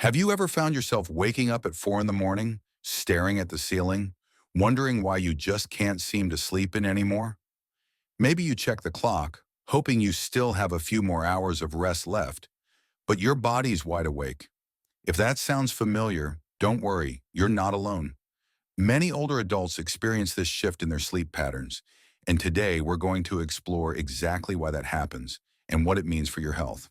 Have you ever found yourself waking up at 4 in the morning, staring at the ceiling, wondering why you just can't seem to sleep in anymore? Maybe you check the clock, hoping you still have a few more hours of rest left, but your body's wide awake. If that sounds familiar, don't worry, you're not alone. Many older adults experience this shift in their sleep patterns, and today we're going to explore exactly why that happens and what it means for your health.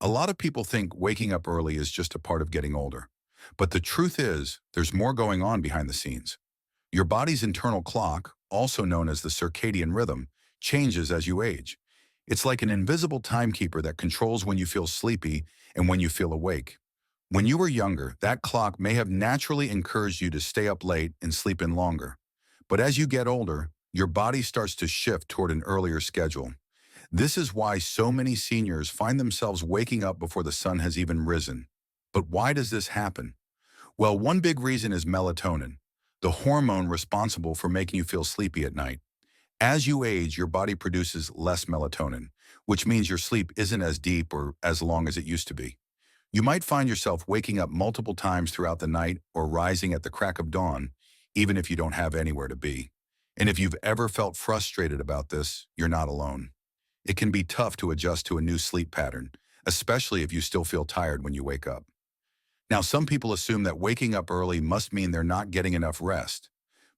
A lot of people think waking up early is just a part of getting older. But the truth is, there's more going on behind the scenes. Your body's internal clock, also known as the circadian rhythm, changes as you age. It's like an invisible timekeeper that controls when you feel sleepy and when you feel awake. When you were younger, that clock may have naturally encouraged you to stay up late and sleep in longer. But as you get older, your body starts to shift toward an earlier schedule. This is why so many seniors find themselves waking up before the sun has even risen. But why does this happen? Well, one big reason is melatonin, the hormone responsible for making you feel sleepy at night. As you age, your body produces less melatonin, which means your sleep isn't as deep or as long as it used to be. You might find yourself waking up multiple times throughout the night or rising at the crack of dawn, even if you don't have anywhere to be. And if you've ever felt frustrated about this, you're not alone. It can be tough to adjust to a new sleep pattern, especially if you still feel tired when you wake up. Now, some people assume that waking up early must mean they're not getting enough rest,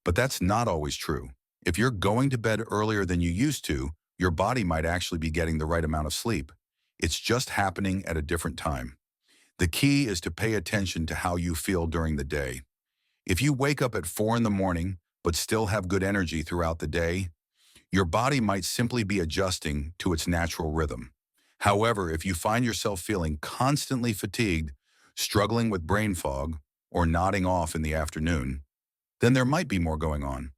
but that's not always true. If you're going to bed earlier than you used to, your body might actually be getting the right amount of sleep. It's just happening at a different time. The key is to pay attention to how you feel during the day. If you wake up at 4 in the morning, but still have good energy throughout the day, your body might simply be adjusting to its natural rhythm. However, if you find yourself feeling constantly fatigued, struggling with brain fog, or nodding off in the afternoon, then there might be more going on.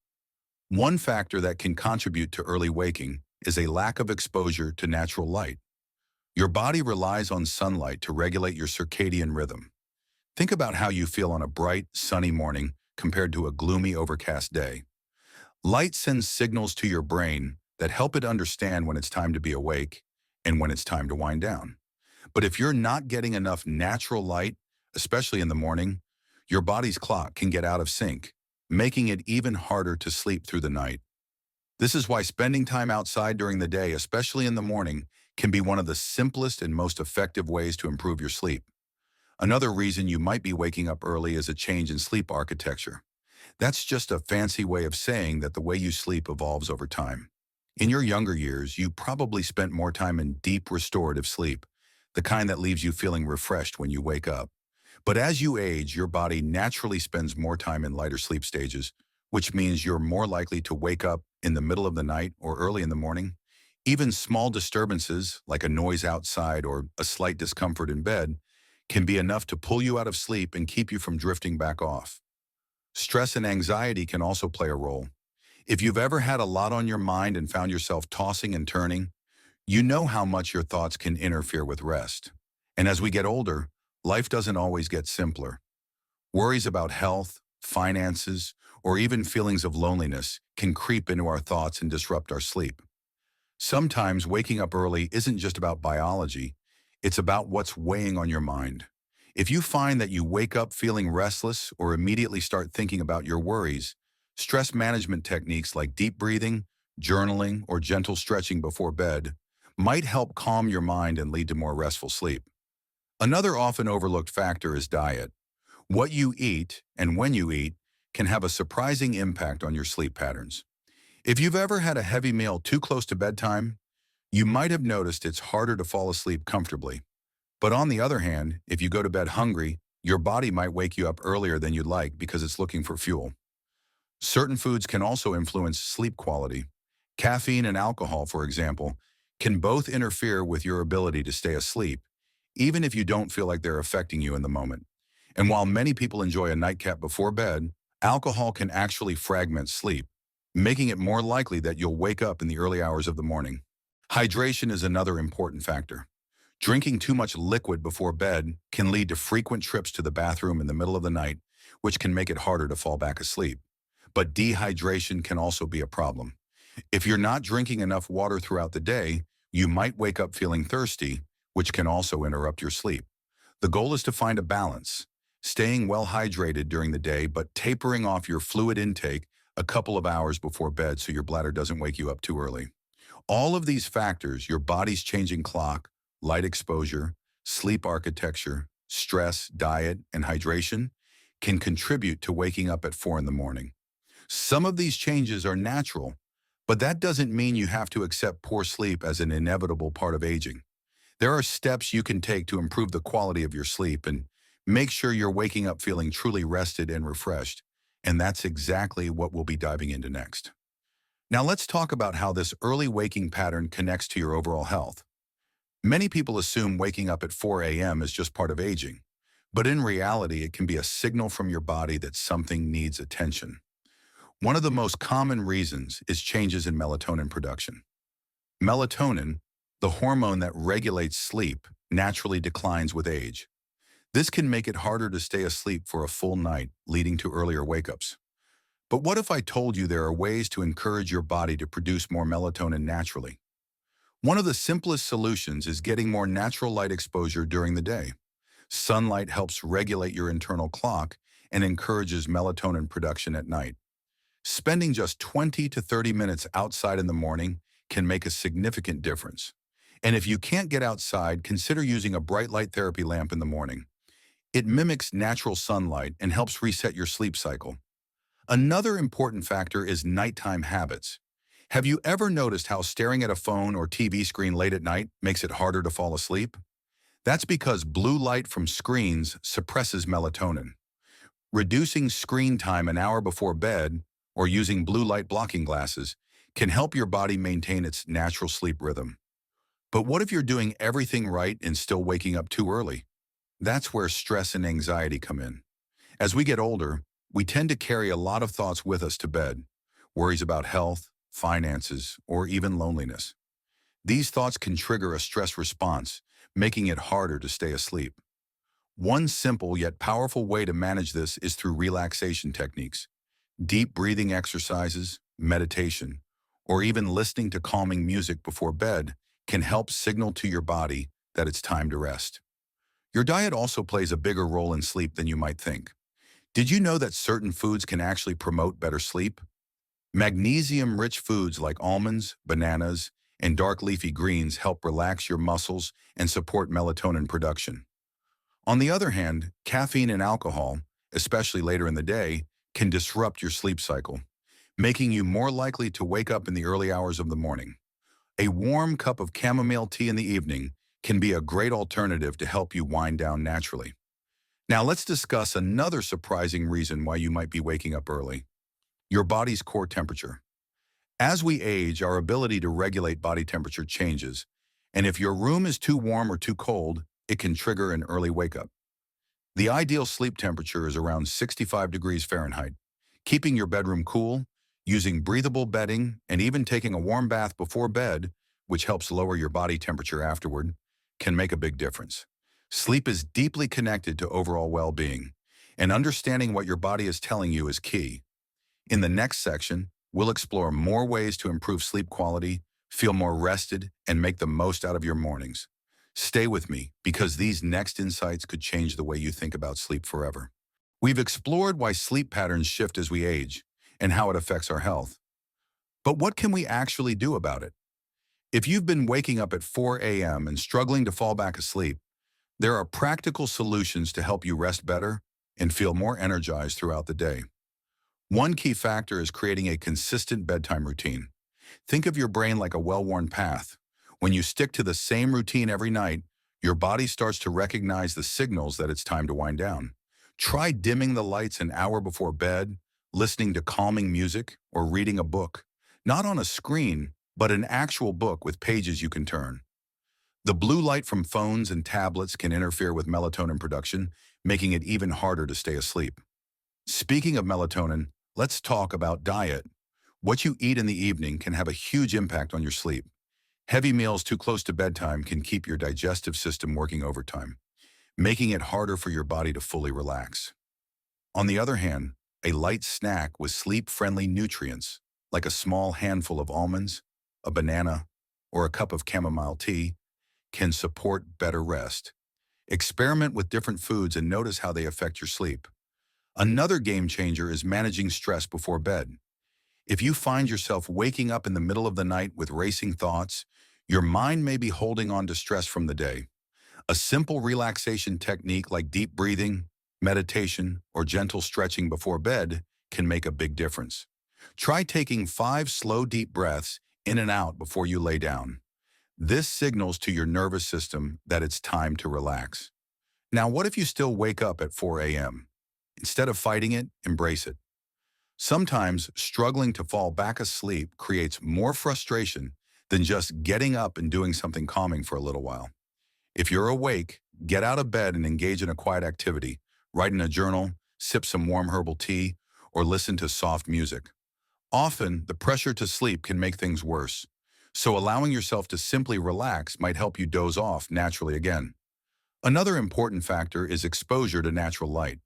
One factor that can contribute to early waking is a lack of exposure to natural light. Your body relies on sunlight to regulate your circadian rhythm. Think about how you feel on a bright, sunny morning compared to a gloomy, overcast day. Light sends signals to your brain that help it understand when it's time to be awake and when it's time to wind down. But if you're not getting enough natural light, especially in the morning, your body's clock can get out of sync, making it even harder to sleep through the night. This is why spending time outside during the day, especially in the morning, can be one of the simplest and most effective ways to improve your sleep. Another reason you might be waking up early is a change in sleep architecture. That's just a fancy way of saying that the way you sleep evolves over time. In your younger years, you probably spent more time in deep restorative sleep, the kind that leaves you feeling refreshed when you wake up. But as you age, your body naturally spends more time in lighter sleep stages, which means you're more likely to wake up in the middle of the night or early in the morning. Even small disturbances, like a noise outside or a slight discomfort in bed, can be enough to pull you out of sleep and keep you from drifting back off. Stress and anxiety can also play a role. If you've ever had a lot on your mind and found yourself tossing and turning, you know how much your thoughts can interfere with rest. And as we get older, life doesn't always get simpler. Worries about health, finances, or even feelings of loneliness can creep into our thoughts and disrupt our sleep. Sometimes waking up early isn't just about biology, it's about what's weighing on your mind. If you find that you wake up feeling restless or immediately start thinking about your worries, stress management techniques like deep breathing, journaling, or gentle stretching before bed might help calm your mind and lead to more restful sleep. Another often overlooked factor is diet. What you eat and when you eat can have a surprising impact on your sleep patterns. If you've ever had a heavy meal too close to bedtime, you might have noticed it's harder to fall asleep comfortably. But on the other hand, if you go to bed hungry, your body might wake you up earlier than you'd like because it's looking for fuel. Certain foods can also influence sleep quality. Caffeine and alcohol, for example, can both interfere with your ability to stay asleep, even if you don't feel like they're affecting you in the moment. And while many people enjoy a nightcap before bed, alcohol can actually fragment sleep, making it more likely that you'll wake up in the early hours of the morning. Hydration is another important factor. Drinking too much liquid before bed can lead to frequent trips to the bathroom in the middle of the night, which can make it harder to fall back asleep. But dehydration can also be a problem. If you're not drinking enough water throughout the day, you might wake up feeling thirsty, which can also interrupt your sleep. The goal is to find a balance, staying well hydrated during the day, but tapering off your fluid intake a couple of hours before bed so your bladder doesn't wake you up too early. All of these factors, your body's changing clock, light exposure, sleep architecture, stress, diet, and hydration, can contribute to waking up at 4 in the morning. Some of these changes are natural, but that doesn't mean you have to accept poor sleep as an inevitable part of aging. There are steps you can take to improve the quality of your sleep and make sure you're waking up feeling truly rested and refreshed. And that's exactly what we'll be diving into next. Now let's talk about how this early waking pattern connects to your overall health. Many people assume waking up at 4 a.m. is just part of aging, but in reality, it can be a signal from your body that something needs attention. One of the most common reasons is changes in melatonin production. Melatonin, the hormone that regulates sleep, naturally declines with age. This can make it harder to stay asleep for a full night, leading to earlier wake-ups. But what if I told you there are ways to encourage your body to produce more melatonin naturally? One of the simplest solutions is getting more natural light exposure during the day. Sunlight helps regulate your internal clock and encourages melatonin production at night. Spending just 20 to 30 minutes outside in the morning can make a significant difference. And if you can't get outside, consider using a bright light therapy lamp in the morning. It mimics natural sunlight and helps reset your sleep cycle. Another important factor is nighttime habits. Have you ever noticed how staring at a phone or TV screen late at night makes it harder to fall asleep? That's because blue light from screens suppresses melatonin. Reducing screen time an hour before bed or using blue light blocking glasses can help your body maintain its natural sleep rhythm. But what if you're doing everything right and still waking up too early? That's where stress and anxiety come in. As we get older, we tend to carry a lot of thoughts with us to bed, worries about health, finances, or even loneliness. These thoughts can trigger a stress response, making it harder to stay asleep. One simple yet powerful way to manage this is through relaxation techniques. Deep breathing exercises, meditation, or even listening to calming music before bed can help signal to your body that it's time to rest. Your diet also plays a bigger role in sleep than you might think. Did you know that certain foods can actually promote better sleep? Magnesium-rich foods like almonds, bananas, and dark leafy greens help relax your muscles and support melatonin production. On the other hand, caffeine and alcohol, especially later in the day, can disrupt your sleep cycle, making you more likely to wake up in the early hours of the morning. A warm cup of chamomile tea in the evening can be a great alternative to help you wind down naturally. Now let's discuss another surprising reason why you might be waking up early: your body's core temperature. As we age, our ability to regulate body temperature changes, and if your room is too warm or too cold, it can trigger an early wake-up. The ideal sleep temperature is around 65 degrees Fahrenheit. Keeping your bedroom cool, using breathable bedding, and even taking a warm bath before bed, which helps lower your body temperature afterward, can make a big difference. Sleep is deeply connected to overall well-being, and understanding what your body is telling you is key. In the next section, we'll explore more ways to improve sleep quality, feel more rested, and make the most out of your mornings. Stay with me, because these next insights could change the way you think about sleep forever. We've explored why sleep patterns shift as we age and how it affects our health. But what can we actually do about it? If you've been waking up at 4 a.m. and struggling to fall back asleep, there are practical solutions to help you rest better and feel more energized throughout the day. One key factor is creating a consistent bedtime routine. Think of your brain like a well-worn path. When you stick to the same routine every night, your body starts to recognize the signals that it's time to wind down. Try dimming the lights an hour before bed, listening to calming music, or reading a book. Not on a screen, but an actual book with pages you can turn. The blue light from phones and tablets can interfere with melatonin production, making it even harder to stay asleep. Speaking of melatonin, let's talk about diet. What you eat in the evening can have a huge impact on your sleep. Heavy meals too close to bedtime can keep your digestive system working overtime, making it harder for your body to fully relax. On the other hand, a light snack with sleep-friendly nutrients, like a small handful of almonds, a banana, or a cup of chamomile tea, can support better rest. Experiment with different foods and notice how they affect your sleep. Another game changer is managing stress before bed. If you find yourself waking up in the middle of the night with racing thoughts, your mind may be holding on to stress from the day. A simple relaxation technique like deep breathing, meditation, or gentle stretching before bed can make a big difference. Try taking 5 slow, deep breaths in and out before you lay down. This signals to your nervous system that it's time to relax. Now, what if you still wake up at 4 a.m.? Instead of fighting it, embrace it. Sometimes struggling to fall back asleep creates more frustration than just getting up and doing something calming for a little while. If you're awake, get out of bed and engage in a quiet activity. Write in a journal, sip some warm herbal tea, or listen to soft music. Often, the pressure to sleep can make things worse, so allowing yourself to simply relax might help you doze off naturally again. Another important factor is exposure to natural light.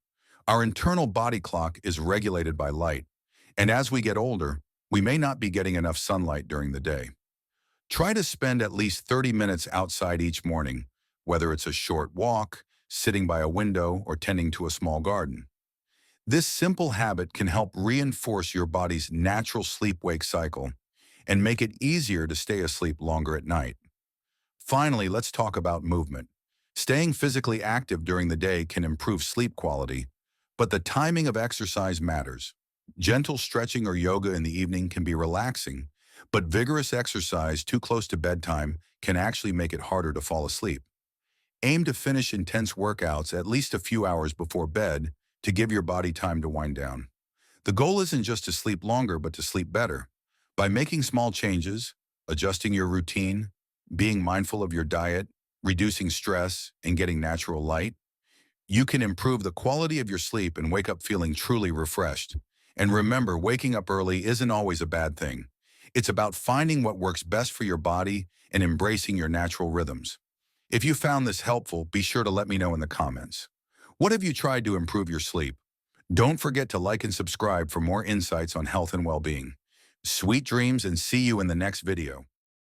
Our internal body clock is regulated by light, and as we get older, we may not be getting enough sunlight during the day. Try to spend at least 30 minutes outside each morning, whether it's a short walk, sitting by a window, or tending to a small garden. This simple habit can help reinforce your body's natural sleep-wake cycle and make it easier to stay asleep longer at night. Finally, let's talk about movement. Staying physically active during the day can improve sleep quality, but the timing of exercise matters. Gentle stretching or yoga in the evening can be relaxing, but vigorous exercise too close to bedtime can actually make it harder to fall asleep. Aim to finish intense workouts at least a few hours before bed to give your body time to wind down. The goal isn't just to sleep longer, but to sleep better. By making small changes, adjusting your routine, being mindful of your diet, reducing stress, and getting natural light, you can improve the quality of your sleep and wake up feeling truly refreshed. And remember, waking up early isn't always a bad thing. It's about finding what works best for your body and embracing your natural rhythms. If you found this helpful, be sure to let me know in the comments. What have you tried to improve your sleep? Don't forget to like and subscribe for more insights on health and well-being. Sweet dreams, and see you in the next video.